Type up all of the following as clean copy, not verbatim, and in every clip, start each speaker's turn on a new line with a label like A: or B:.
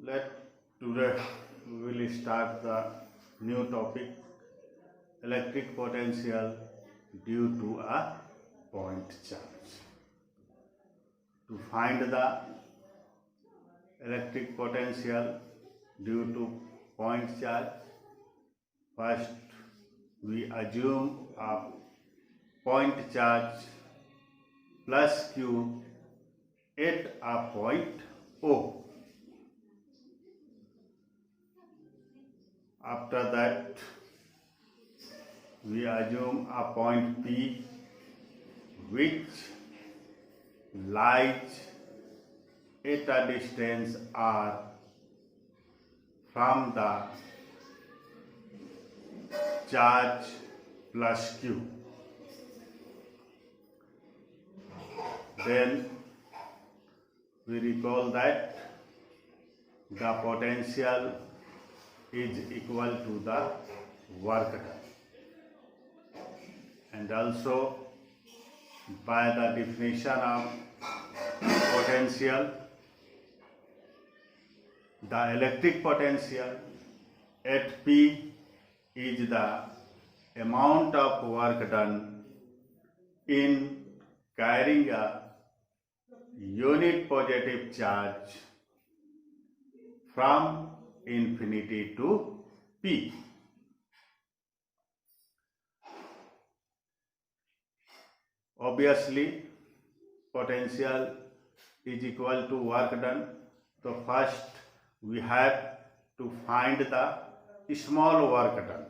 A: Let today we will start the new topic, electric potential due to a point charge. To find the electric potential due to point charge, first we assume a point charge plus Q at a point O. After that, we assume a point P which lies at a distance R from the charge plus Q. Then we recall that the potential is equal to the work done, and also by the definition of potential, the electric potential at P is the amount of work done in carrying a unit positive charge from infinity to P. Obviously, potential is equal to work done. So first we have to find the small work done.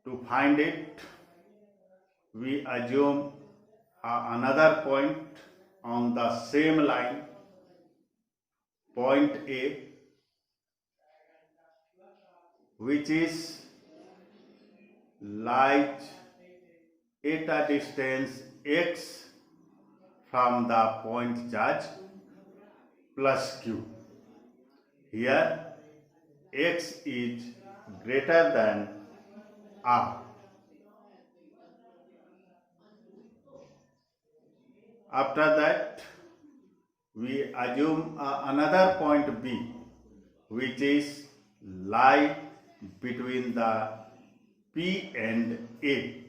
A: To find it, we assume another point on the same line, point A, which is lies at a distance x from the point charge plus Q. Here x is greater than R. After that, we assume another point B, which is lie between the P and A,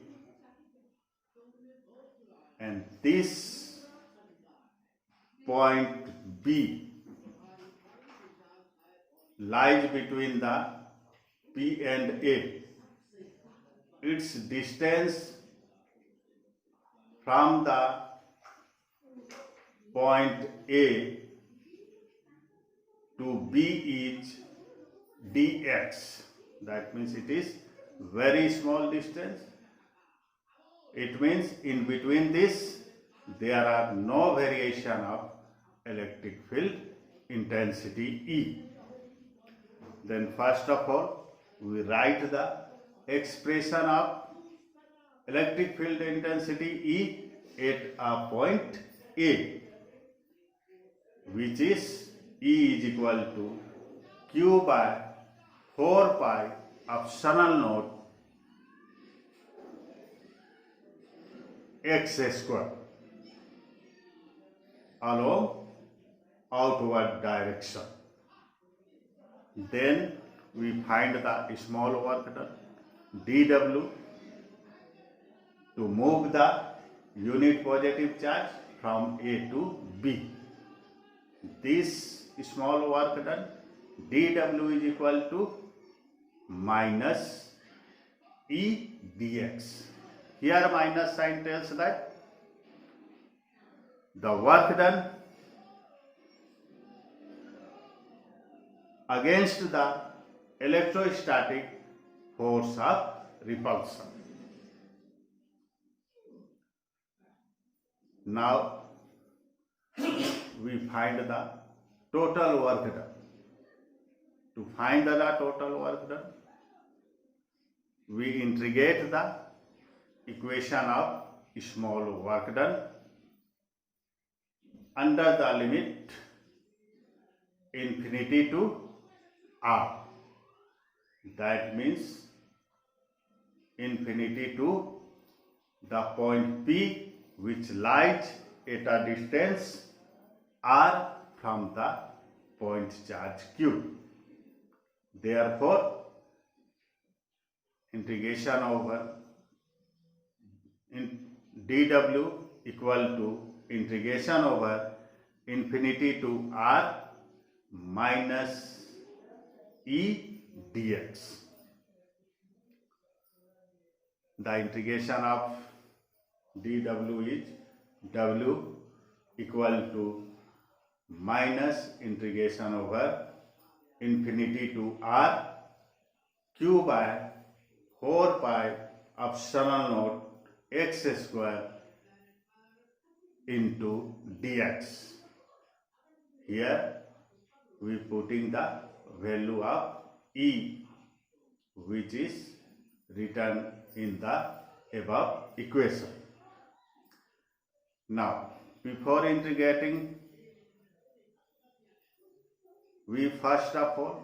A: and this point B lies between the P and A. Its distance from the point A to B is dx. That means it is very small distance. It means in between this there are no variation of electric field intensity E. Then first of all, we write the expression of electric field intensity E at a point A, which is E is equal to Q by 4 pi epsilon naught x square along outward direction. Then we find the small work done, dW, to move the unit positive charge from A to B. This small work done, dW is equal to minus E dx. Here minus sign tells that the work done against the electrostatic force of repulsion. Now we find the total work done. To find the total work done, we integrate the equation of small work done under the limit infinity to R. That means infinity to the point P, which lies at a distance R from the point charge Q. Therefore, integration over dw equal to integration over infinity to r minus e dx. The integration of dw is w equal to minus integration over infinity to r q by 4 pi epsilon naught x square into dx. Here we putting the value of e, which is written in the above equation. Now, before integrating, we first of all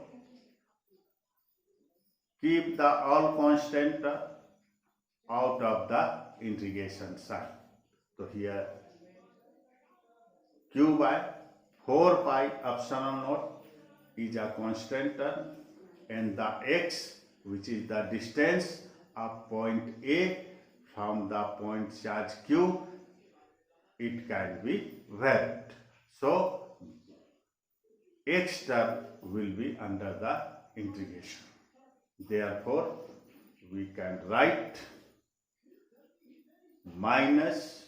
A: keep the all constant out of the integration sign. So here q by 4 pi epsilon naught is a constant term, and the x, which is the distance of point A from the point charge Q, it can be varied. So x term will be under the integration. Therefore, we can write minus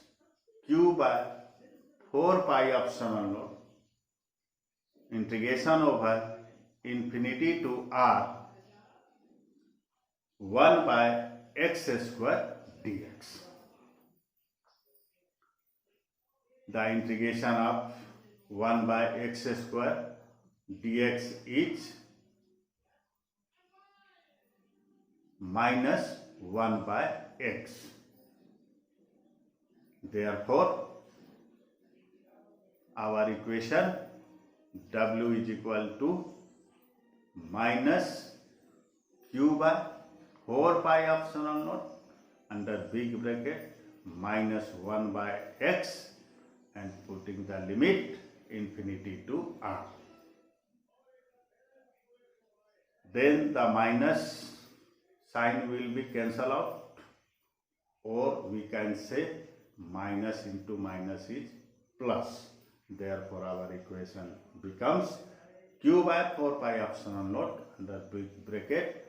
A: q by 4 pi epsilon naught integration over infinity to r 1 by x square dx. The integration of 1 by x square dx is minus 1 by x. Therefore, our equation w is equal to minus q by 4 pi epsilon naught under big bracket minus 1 by x and putting the limit infinity to r. Then the minus sign will be cancelled out, or we can say minus into minus is plus. Therefore, our equation becomes q by 4 pi epsilon naught under big bracket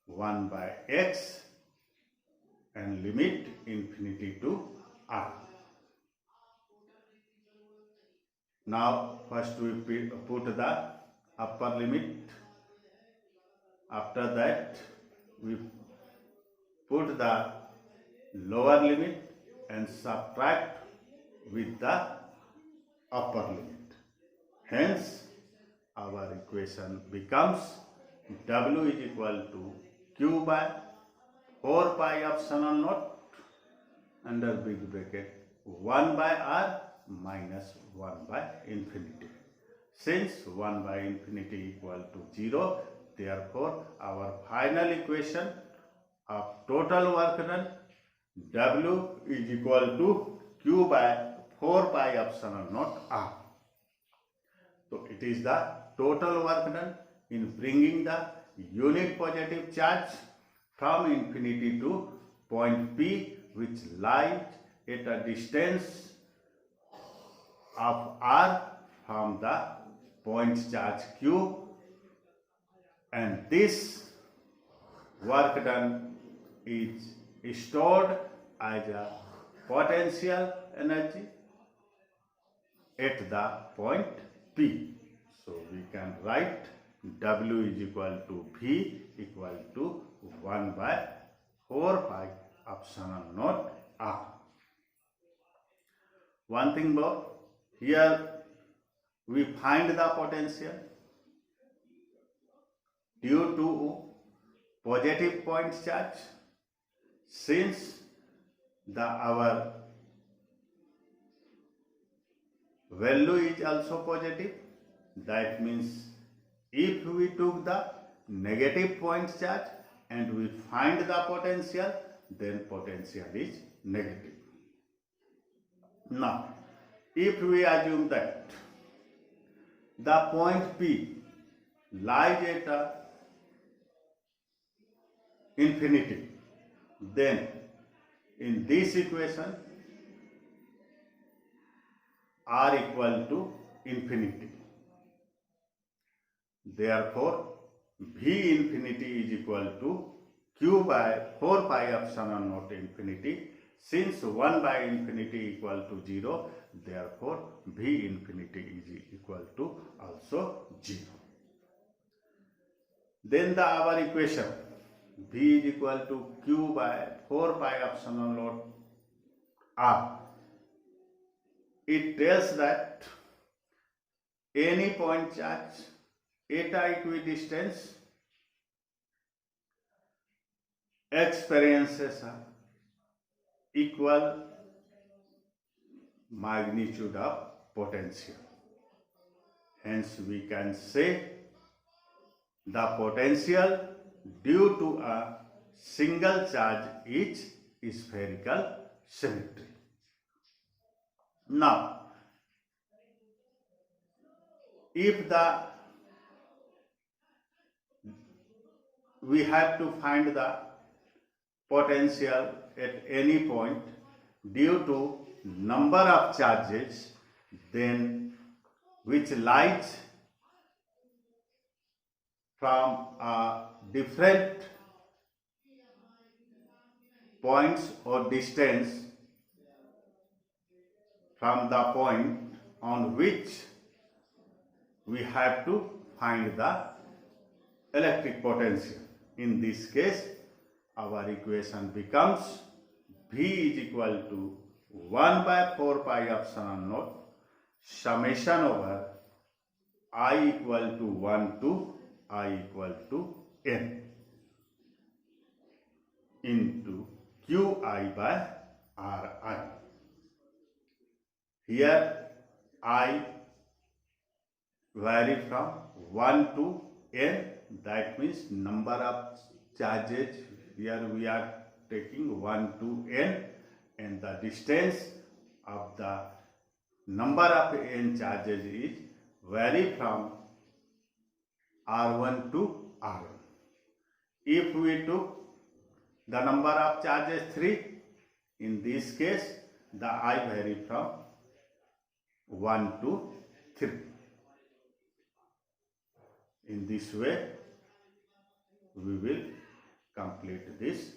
A: 1 by x and limit infinity to r. Now, first we put the upper limit. After that, we put the lower limit and subtract with the upper limit. Hence, our equation becomes w is equal to q by 4 pi epsilon naught under big bracket 1 by r minus 1 by infinity. Since 1 by infinity equal to 0, therefore our final equation of total work done w is equal to q by 4 pi epsilon naught r. So it is the total work done in bringing the unit positive charge from infinity to point P, which lies at a distance of r from the point charge Q, and this work done is stored as a potential energy at the point P. So we can write W is equal to V equal to 1 by 4 pi epsilon naught R. One thing more, here we find the potential due to positive point charge. Since our value is also positive, that means if we took the negative point charge and we find the potential, then potential is negative. Now, if we assume that the point P lies at infinity, then in this equation r equal to infinity. Therefore, V infinity is equal to Q by 4 pi epsilon naught infinity. Since 1 by infinity equal to 0, therefore V infinity is equal to also 0. Then our equation V is equal to Q by 4 pi epsilon naught R. It tells that any point charge at equidistance experiences equal magnitude of potential. Hence, we can say the potential due to a single charge is spherical symmetry. Now, if we have to find the potential at any point due to number of charges, then which lies from different points or distance from the point on which we have to find the electric potential. In this case, our equation becomes V is equal to 1 by 4 pi epsilon naught summation over I equal to 1 to I equal to N into Qi by Ri. Here I vary from 1 to N, that means number of charges. Here we are taking 1 to N, and the distance of the number of N charges is vary from R1 to R1. If we took the number of charges 3, in this case the I vary from 1 to 3. In this way, we will complete this